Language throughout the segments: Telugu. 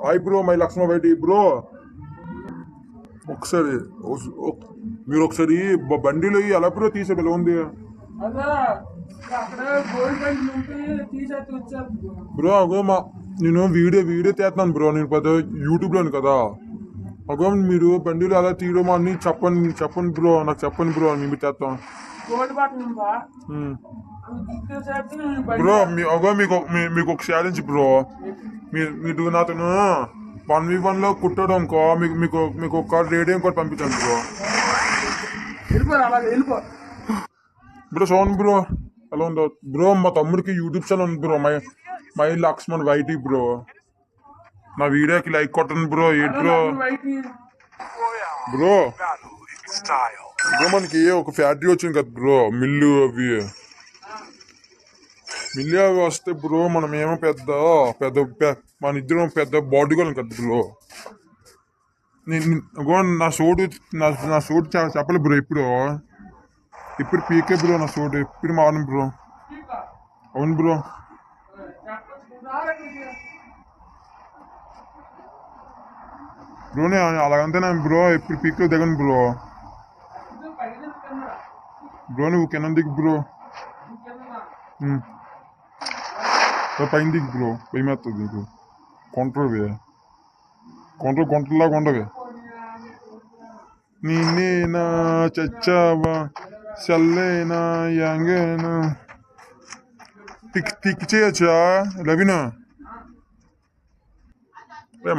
హాయ్ బ్రో మై లక్ష్మణ బయటి బ్రో ఒకసారి మీరు ఒకసారి బండిలో ఎలా బ్రో తీసే ఎలా ఉంది బ్రో అగో నేను వీడియో తీస్తున్నాను బ్రో. నేను పెద్ద యూట్యూబ్లోను కదా. అగో మీరు బండిలో ఎలా తీయడం అని చెప్పండి బ్రో. నాకు చెప్పండి బ్రో. మేము చేస్తాం బ్రో. అగో మీకు ఒక ఛాలెంజ్ బ్రో. మీరు నాతను 1v1 లో కుట్టడం మీకు ఒక రేడియో కూడా పంపించాను బ్రో. బ్రో సౌండ్ బ్రో ఎలా ఉందో బ్రో. మా తమ్ముడికి యూట్యూబ్ ఛానల్ ఉంది bro. My Lakshman YT bro. నా వీడియోకి లైక్ కొట్టండి బ్రో. ఏంటి బ్రో బ్రో మనకి ఒక ఫ్యాక్టరీ వచ్చింది కదా బ్రో. మిల్లు అవి వస్తే బ్రో మనం ఏమో పెద్ద మన ఇద్దరం పెద్ద బాడీ గోళం కదా బ్రో. నా సోటు చెప్పలే బ్రో. ఇప్పుడు పీకే బ్రో. నా సోటు ఎప్పుడు మారను బ్రో. అవును బ్రో. బ్రో నేను అలాగంటే నేను బ్రో ఎప్పుడు పీకే దిగను బ్రో. బ్రో నువ్వు కింద దిగు బ్రో. పైన దిగు బ్రో. భయమేస్తుంది నీకు. కొంటలాగా ఉండవే. నేనేనా చచ్చావా చల్లేనా యంగేనా టిక్ చేయొచ్చా లవినా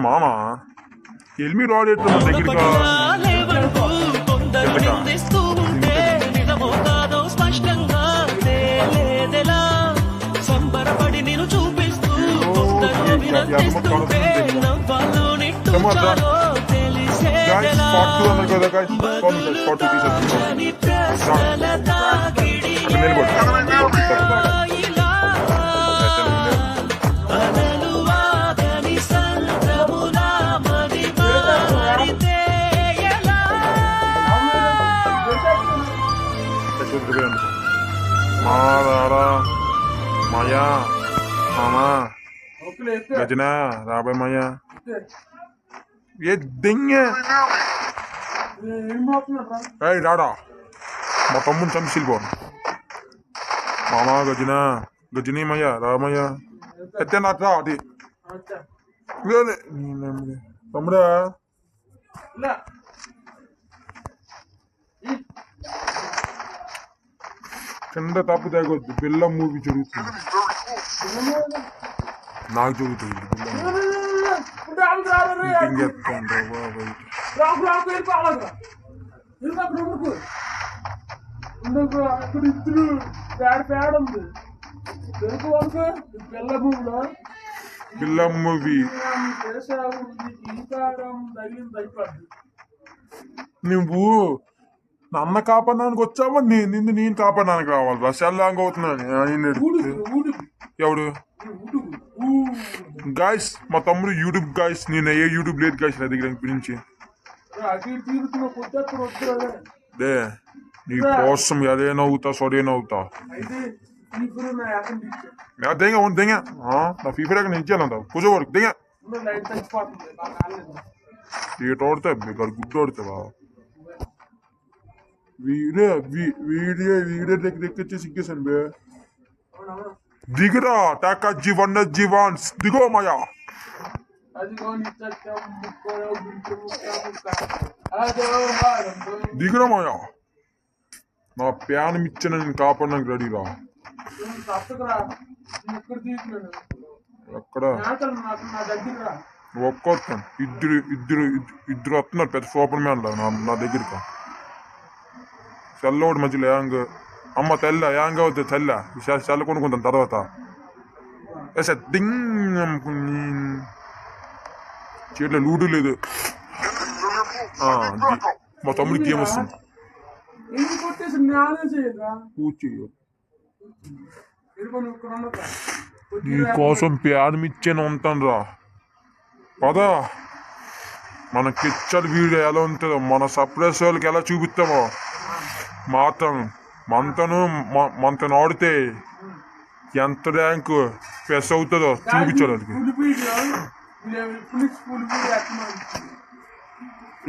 మామ ఎల్మి రాడేట్ దగ్గరగా మాయా మామా గజనా రాబాయ్ మాయా ఏ దింగ రాడా మా తమ్ముని చంపిసిల్పో మామా గజనీ మయ్యా రామయ్యా ఎత్తే నాట్రా అది తమ్ముడా కింద తప్పు తగ్గొద్దు. బిల్ల మూవీ జరుగుతుంది. నాకు జరుగుతుంది బిల్ల మూవీ. నువ్వు నన్న కాపాడడానికి వచ్చావా నేను కాపాడడానికి రావాలి. రసాలాగా అవుతున్నాను. ఎవడు గాయస్ మా తమ్ముడు యూట్యూబ్ గాయస్. నేను ఏ యూట్యూబ్ లేదు గాయస్ నా దగ్గర గురించి. దే నీ కోసం ఎదేనా అవుతా సొడేనా అవుతా దేంగా అవును దేంగా నా ఫీఫర్ నేను ఇచ్చాను కూర్చో వరకు దేంగా ఏట ఓడతా గుడ్డు ఓడతావా. వీడియో దగ్గర సిగ్గేసాను బే. దిగురా టాకా జీవాన్స్ దిగో మాయా. దిగురా మాయా. నా ప్యాన్ ఇచ్చిన నేను కాపాడడానికి రెడీరా. ఎక్కడ ఒక్కొస్తాను. ఇద్దరు వస్తున్నారు పెద్ద సూపర్ మ్యాన్ నా దగ్గరికి. చల్లవాడు మధ్యలో యాంగ్ అమ్మ తెల్ల యాంగ్ అవుతుంది. చల్ల కొనుక్కుంటాను తర్వాత. చేతిలో లూడు లేదు. మా తమ్ముడికి గేమ్ వస్తుంది. నీ కోసం ప్యాన్ ఇచ్చాను ఉంటాను రా. పదా మన కిచ్చర్ వీడియో ఎలా ఉంటుందో మన సర్ప్రైజ్ వాళ్ళకి ఎలా చూపిస్తామో మనతను ఆడితే ఎంత ర్యాంకు ప్రెస్ అవుతుందో చూపించాలి వాళ్ళకి.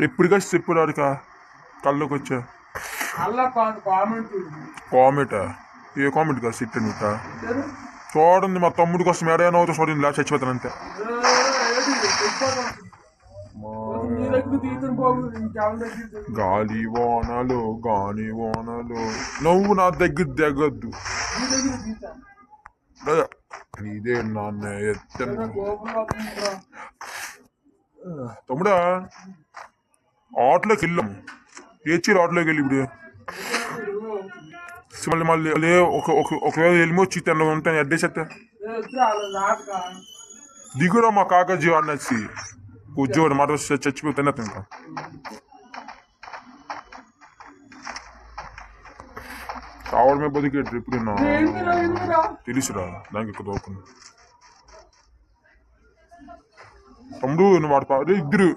ఎప్పుడుగా చెప్పాడు వాడికా కళ్ళకి వచ్చా కామెంటా? ఏ కామెంట్ కాదు సిట్ నీక చూడండి. మా తమ్ముడి కోసం ఏడైనా అవుతా చూడండి, ఇలా చచ్చిపోతాను అంతే. గాలి వానలు గాలి వానలు నువ్వు నా దగ్గర దిగద్దు. ఇదే నాన్న తమ్ముడా ఆటోలోకి వెళ్ళాము. ఏచి ఆటోలోకి వెళ్ళి ఇప్పుడు మళ్ళీ మళ్ళీ ఒకవేళ వెళ్ళి వచ్చి తిన్న ఉంటాను అడ్డేసేస్తా. దిగురా మా కాకాజీ వాడినచ్చి ఉద్యోగం మాట చచ్చిపోతున్నా ఇంకా. కావడమే బతికేట్టు ఇప్పుడు తెలుసురా దానికి ఇక్కడ దోకుండా తమ్ముడు నువ్వు వాడు ఇద్దరు.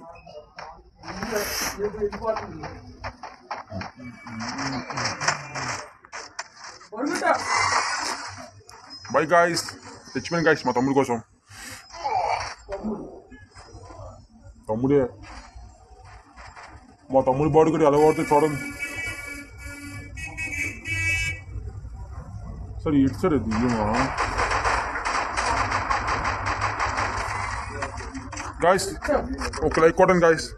బై గాయస్, తెచ్చిపోయిన గాయస్ మా తమ్ముడు కోసం. తమ్ముడే మా తమ్ముడి బాడీ కూడా ఎలా పడుతుంది చూడండి. సరే ఇటు సరే దియ్యమా గాయస్, ఒక లైక్ కొట్టండి గాయస్.